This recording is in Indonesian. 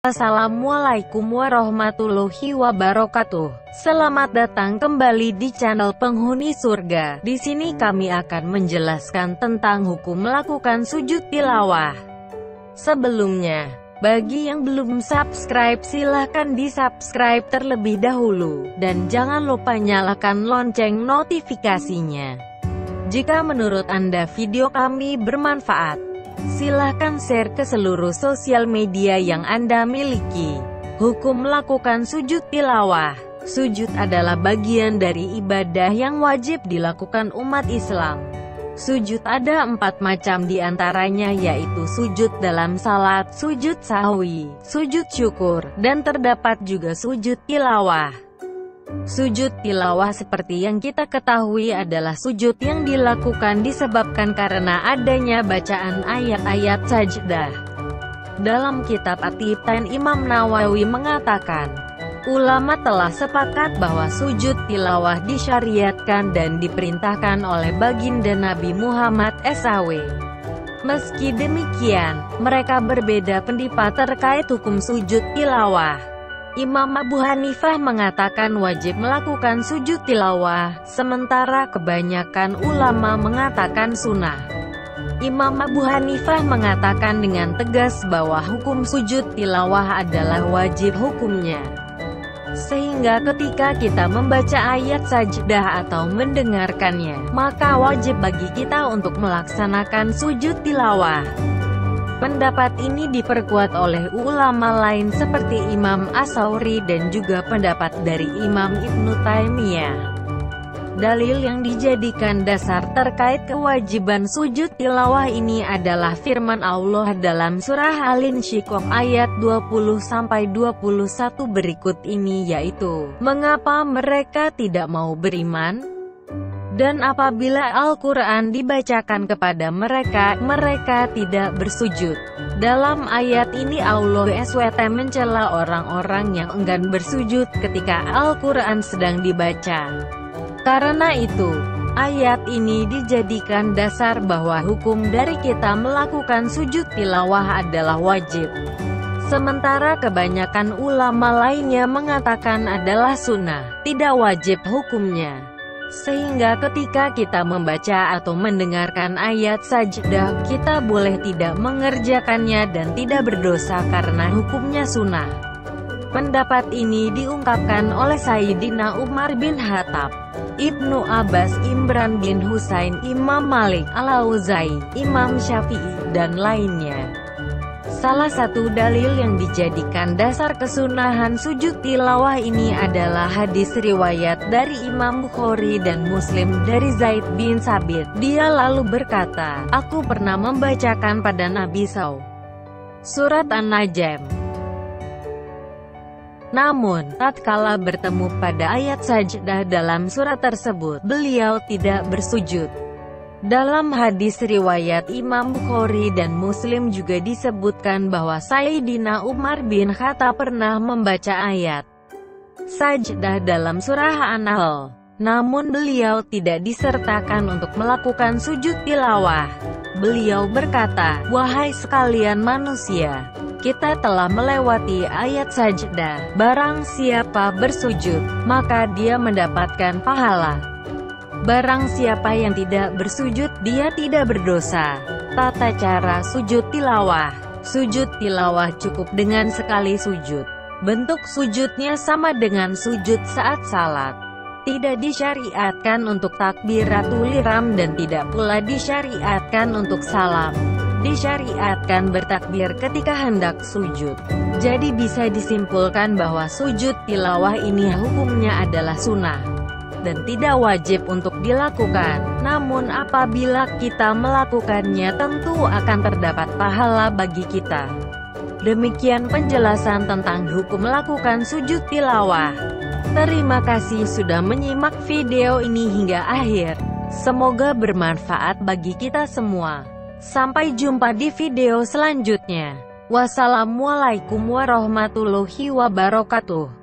Assalamualaikum warahmatullahi wabarakatuh. Selamat datang kembali di channel Penghuni Surga. Di sini kami akan menjelaskan tentang hukum melakukan sujud tilawah. Sebelumnya, bagi yang belum subscribe silahkan di-subscribe terlebih dahulu, dan jangan lupa nyalakan lonceng notifikasinya. Jika menurut Anda video kami bermanfaat, silahkan share ke seluruh sosial media yang Anda miliki. Hukum melakukan sujud tilawah. Sujud adalah bagian dari ibadah yang wajib dilakukan umat Islam. Sujud ada 4 macam diantaranya, yaitu sujud dalam salat, sujud sahwi, sujud syukur, dan terdapat juga sujud tilawah. Sujud tilawah seperti yang kita ketahui adalah sujud yang dilakukan disebabkan karena adanya bacaan ayat-ayat sajdah. Dalam kitab At-Tibyan Imam Nawawi mengatakan, ulama telah sepakat bahwa sujud tilawah disyariatkan dan diperintahkan oleh baginda Nabi Muhammad SAW. Meski demikian, mereka berbeda pendapat terkait hukum sujud tilawah. Imam Abu Hanifah mengatakan wajib melakukan sujud tilawah, sementara kebanyakan ulama mengatakan sunnah. Imam Abu Hanifah mengatakan dengan tegas bahwa hukum sujud tilawah adalah wajib hukumnya. Sehingga ketika kita membaca ayat sajdah atau mendengarkannya, maka wajib bagi kita untuk melaksanakan sujud tilawah. Pendapat ini diperkuat oleh ulama lain seperti Imam As-Syafi'i dan juga pendapat dari Imam Ibnu Taimiyah. Dalil yang dijadikan dasar terkait kewajiban sujud tilawah ini adalah firman Allah dalam surah Al-Insyiqaq ayat 20-21 berikut ini, yaitu, mengapa mereka tidak mau beriman? Dan apabila Al-Quran dibacakan kepada mereka, mereka tidak bersujud. Dalam ayat ini Allah SWT mencela orang-orang yang enggan bersujud ketika Al-Quran sedang dibaca. Karena itu, ayat ini dijadikan dasar bahwa hukum dari kita melakukan sujud tilawah adalah wajib. Sementara kebanyakan ulama lainnya mengatakan adalah sunnah, tidak wajib hukumnya. Sehingga ketika kita membaca atau mendengarkan ayat sajdah, kita boleh tidak mengerjakannya dan tidak berdosa karena hukumnya sunnah. Pendapat ini diungkapkan oleh Sayyidina Umar bin Khattab, Ibnu Abbas, Imran bin Husain, Imam Malik, Al-Auza'i, Imam Syafi'i, dan lainnya. Salah satu dalil yang dijadikan dasar kesunahan sujud tilawah ini adalah hadis riwayat dari Imam Bukhari dan Muslim dari Zaid bin Sabit. Dia lalu berkata, aku pernah membacakan pada Nabi SAW surat An-Najm. Namun, tatkala bertemu pada ayat sajdah dalam surat tersebut, beliau tidak bersujud. Dalam hadis riwayat Imam Bukhari dan Muslim juga disebutkan bahwa Sayyidina Umar bin Khattab pernah membaca ayat sajdah dalam surah An-Nahl. Namun beliau tidak disertakan untuk melakukan sujud tilawah. Beliau berkata, wahai sekalian manusia, kita telah melewati ayat sajdah. Barang siapa bersujud, maka dia mendapatkan pahala. Barang siapa yang tidak bersujud, dia tidak berdosa. Tata cara sujud tilawah. Sujud tilawah cukup dengan sekali sujud. Bentuk sujudnya sama dengan sujud saat salat. Tidak disyariatkan untuk takbiratul ihram dan tidak pula disyariatkan untuk salam. Disyariatkan bertakbir ketika hendak sujud. Jadi bisa disimpulkan bahwa sujud tilawah ini hukumnya adalah sunnah dan tidak wajib untuk dilakukan. Namun apabila kita melakukannya tentu akan terdapat pahala bagi kita. Demikian penjelasan tentang hukum melakukan sujud tilawah. Terima kasih sudah menyimak video ini hingga akhir. Semoga bermanfaat bagi kita semua. Sampai jumpa di video selanjutnya. Wassalamualaikum warahmatullahi wabarakatuh.